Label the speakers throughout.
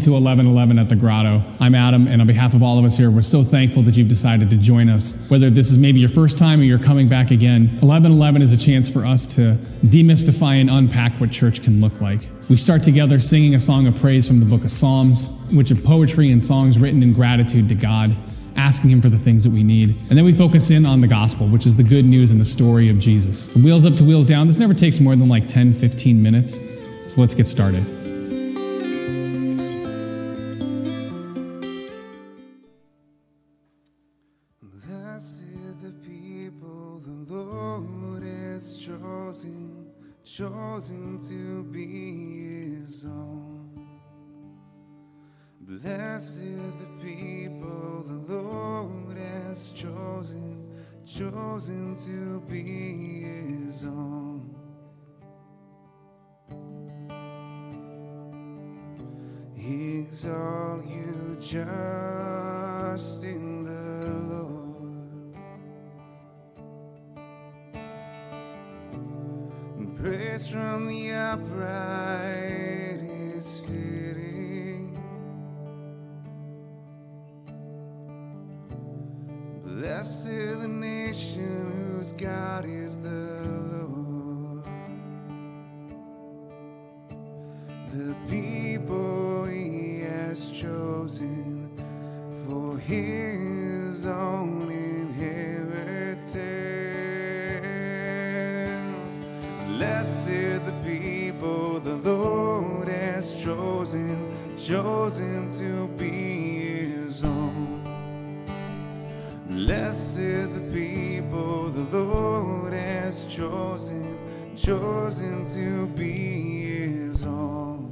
Speaker 1: to 1111 at the Grotto. I'm Adam, and on behalf of all of us here, we're so thankful that you've decided to join us. Whether this is maybe your first time or you're coming back again, 1111 is a chance for us to demystify and unpack what church can look like. We start together singing a song of praise from the book of Psalms, which are poetry and songs written in gratitude to God, asking Him for the things that we need. And then we focus in on the gospel, which is the good news and the story of Jesus. From wheels up to wheels down, this never takes more than like 10, 15 minutes. So let's get started.
Speaker 2: Blessed the people the Lord has chosen to be His own. Blessed the people the Lord has chosen to be His own. Exalt you just in the Lord. Praise from the upright is fitting. Blessed the nation whose God is the Lord. The people He has chosen for His own inheritance. Blessed the people the Lord has chosen to be His own. Blessed the people the Lord has chosen to be His own.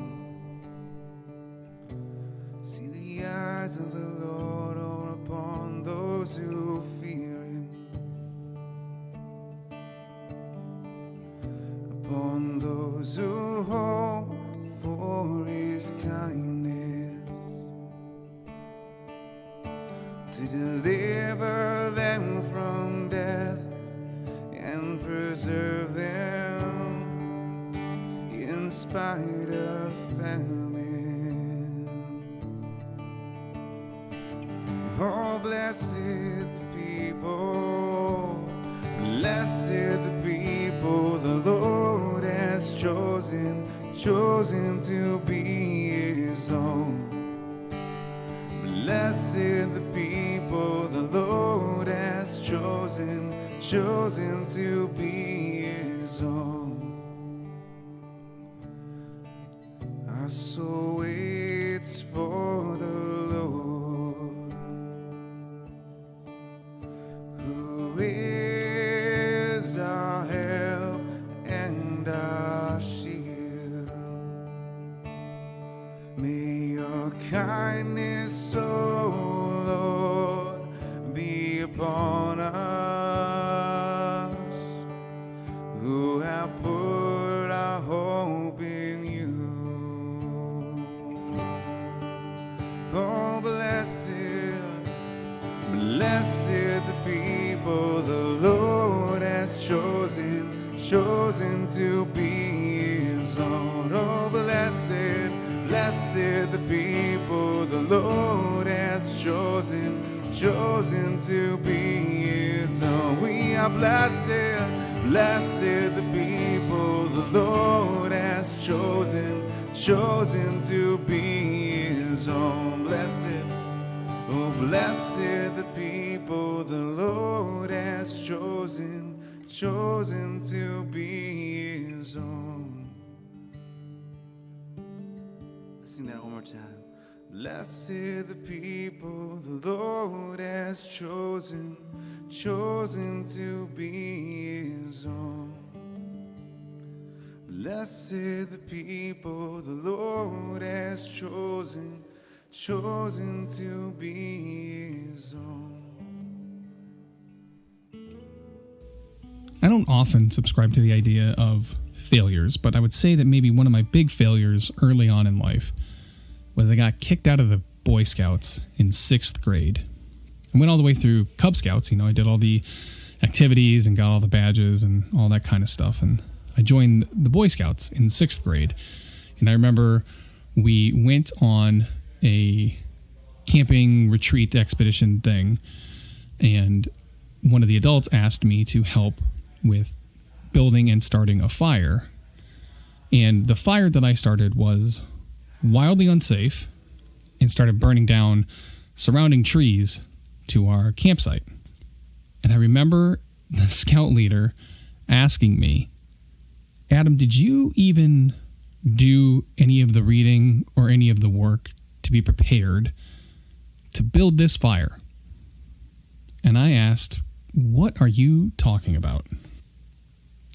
Speaker 2: See the eyes of the Lord are upon those who fear Him, upon those who hope for His kindness, to deliver them from death and preserve them in spite of famine. Oh, blessed the people, blessed the people the Lord has chosen to be His own. Blessed the people the Lord has chosen to be His own. Our soul waits for the Lord, who is our help and our shield. May your kindness, O Lord, be upon us, who have put our hope in You. Oh, blessed the people the Lord has chosen to be His own. Oh, blessed the people the Lord has chosen to be His own. We are blessed the people the Lord has chosen to be His own. Blessed the people the Lord has chosen to be His own. Let's sing that one more time. Blessed the people the Lord has chosen to be His own. Blessed the people the Lord has chosen to be His own.
Speaker 1: I don't often subscribe to the idea of failures, but I would say that maybe one of my big failures early on in life was I got kicked out of the Boy Scouts in 6th grade. I went all the way through Cub Scouts. I did all the activities and got all the badges and all that kind of stuff. And I joined the Boy Scouts in 6th grade. And I remember we went on a camping retreat expedition thing, and one of the adults asked me to help with building and starting a fire. And the fire that I started was wildly unsafe and started burning down surrounding trees to our campsite. And I remember the scout leader asking me, Adam, did you even do any of the reading or any of the work to be prepared to build this fire? And I asked, what are you talking about?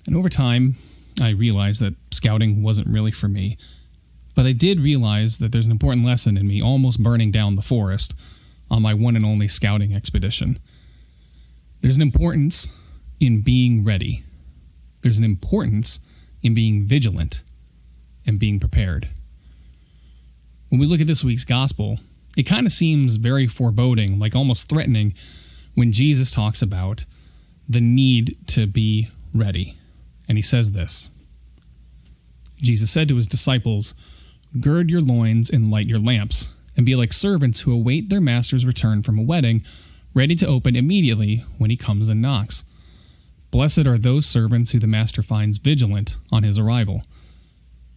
Speaker 1: And over time, I realized that scouting wasn't really for me. But I did realize that there's an important lesson in me almost burning down the forest on my one and only scouting expedition. There's an importance in being ready. There's an importance in being vigilant and being prepared. When we look at this week's gospel, it kind of seems very foreboding, like almost threatening, when Jesus talks about the need to be ready. And he says this. Jesus said to his disciples, "Gird your loins and light your lamps, and be like servants who await their master's return from a wedding, ready to open immediately when he comes and knocks. Blessed are those servants who the master finds vigilant on his arrival.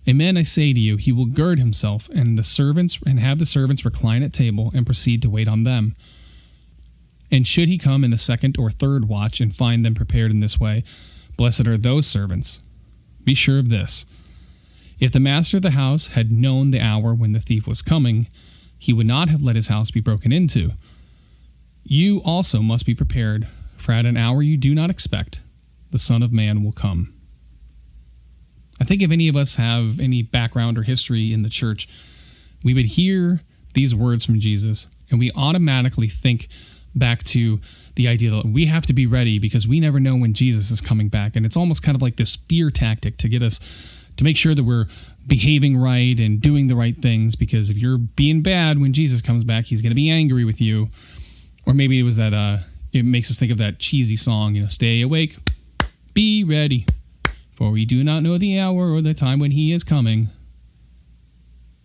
Speaker 1: Amen, I say to you, he will gird himself and have the servants recline at table and proceed to wait on them. And should he come in the second or third watch and find them prepared in this way, blessed are those servants. Be sure of this. If the master of the house had known the hour when the thief was coming, he would not have let his house be broken into. You also must be prepared, for at an hour you do not expect, the Son of Man will come." I think if any of us have any background or history in the church, we would hear these words from Jesus, and we automatically think back to the idea that we have to be ready because we never know when Jesus is coming back. And it's almost kind of like this fear tactic to get us to make sure that we're behaving right and doing the right things, because if you're being bad when Jesus comes back, he's going to be angry with you. Or maybe it was that, it makes us think of that cheesy song, stay awake, be ready, for we do not know the hour or the time when he is coming.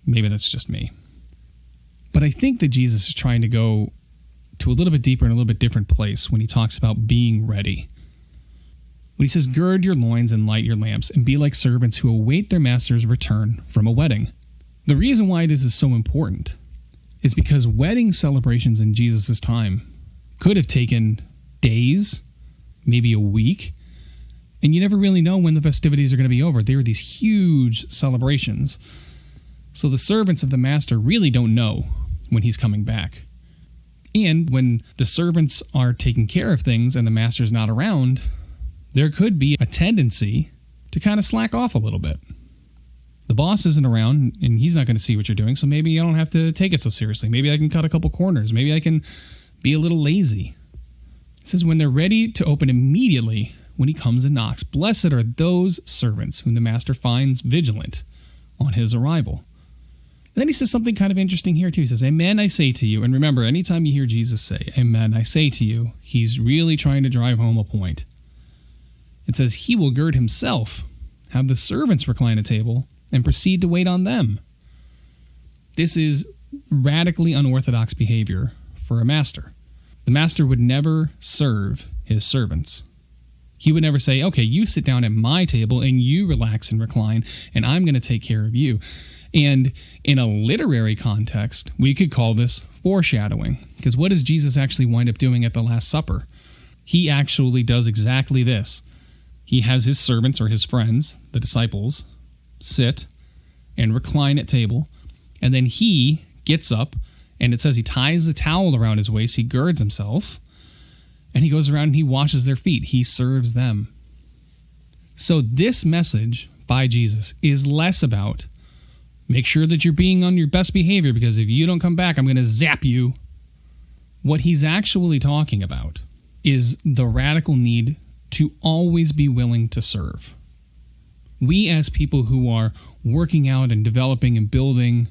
Speaker 1: Maybe that's just me. But I think that Jesus is trying to go to a little bit deeper and a little bit different place when he talks about being ready. When he says, gird your loins and light your lamps, and be like servants who await their master's return from a wedding. The reason why this is so important is because wedding celebrations in Jesus' time could have taken days, maybe a week, and you never really know when the festivities are going to be over. They were these huge celebrations. So the servants of the master really don't know when he's coming back. And when the servants are taking care of things and the master's not around, there could be a tendency to kind of slack off a little bit. The boss isn't around and he's not going to see what you're doing, so maybe I don't have to take it so seriously. Maybe I can cut a couple corners. Maybe I can be a little lazy. It says, when they're ready to open immediately when he comes and knocks, blessed are those servants whom the master finds vigilant on his arrival. And then he says something kind of interesting here too. He says, amen, I say to you. And remember, anytime you hear Jesus say, amen, I say to you, he's really trying to drive home a point. It says, he will gird himself, have the servants recline at table, and proceed to wait on them. This is radically unorthodox behavior for a master. The master would never serve his servants. He would never say, okay, you sit down at my table and you relax and recline, and I'm going to take care of you. And in a literary context, we could call this foreshadowing. Because what does Jesus actually wind up doing at the Last Supper? He actually does exactly this. He has his servants or his friends, the disciples, sit and recline at table, and then he gets up, and it says he ties a towel around his waist, he girds himself, and he goes around and he washes their feet. He serves them. So this message by Jesus is less about make sure that you're being on your best behavior, because if you don't come back, I'm going to zap you. What he's actually talking about is the radical need to always be willing to serve. We as people who are working out and developing and building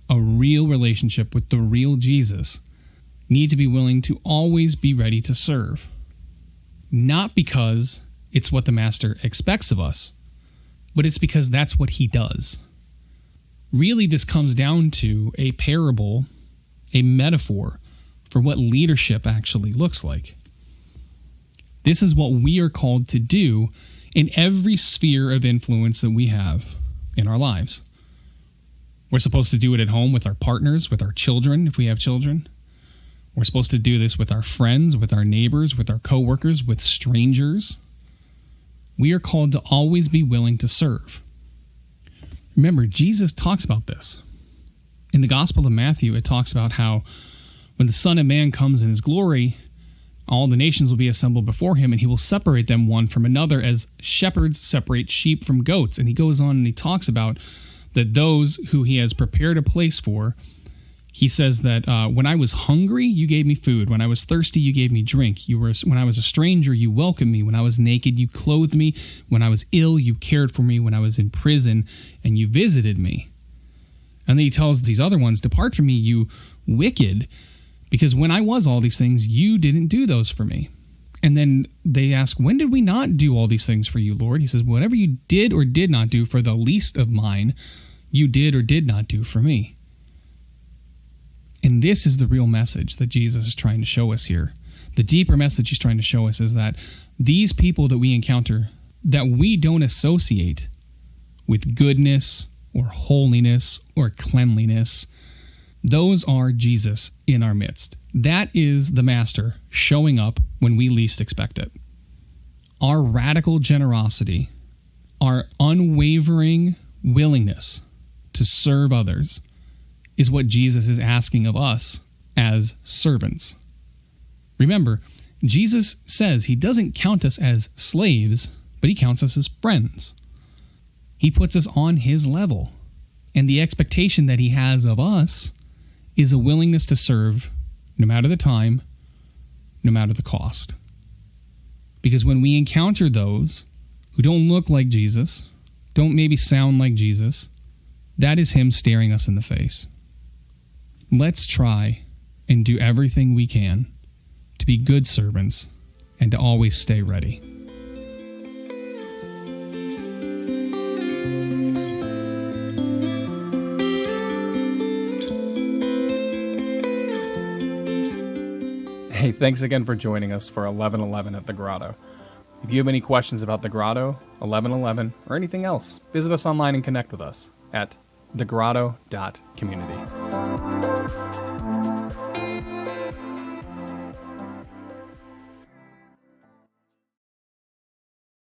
Speaker 1: a real relationship with the real Jesus need to be willing to always be ready to serve. Not because it's what the master expects of us, but it's because that's what he does. Really, this comes down to a parable, a metaphor for what leadership actually looks like. This is what we are called to do in every sphere of influence that we have in our lives. We're supposed to do it at home with our partners, with our children, if we have children. We're supposed to do this with our friends, with our neighbors, with our coworkers, with strangers. We are called to always be willing to serve. Remember, Jesus talks about this. In the Gospel of Matthew, it talks about how when the Son of Man comes in his glory, all the nations will be assembled before him, and he will separate them one from another as shepherds separate sheep from goats. And he goes on and he talks about that those who he has prepared a place for, he says that when I was hungry, you gave me food. When I was thirsty, you gave me drink. When I was a stranger, you welcomed me. When I was naked, you clothed me. When I was ill, you cared for me. When I was in prison, and you visited me. And then he tells these other ones, depart from me, you wicked, because when I was all these things, you didn't do those for me. And then they ask, when did we not do all these things for you, Lord? He says, whatever you did or did not do for the least of mine, you did or did not do for me. And this is the real message that Jesus is trying to show us here. The deeper message he's trying to show us is that these people that we encounter, that we don't associate with goodness or holiness or cleanliness, those are Jesus in our midst. That is the Master showing up when we least expect it. Our radical generosity, our unwavering willingness to serve others is what Jesus is asking of us as servants. Remember, Jesus says he doesn't count us as slaves, but he counts us as friends. He puts us on his level, and the expectation that he has of us is a willingness to serve no matter the time, no matter the cost. Because when we encounter those who don't look like Jesus, don't maybe sound like Jesus, that is him staring us in the face. Let's try and do everything we can to be good servants and to always stay ready. Hey, thanks again for joining us for 1111 at the Grotto. If you have any questions about the Grotto, 1111, or anything else, visit us online and connect with us at thegrotto.community.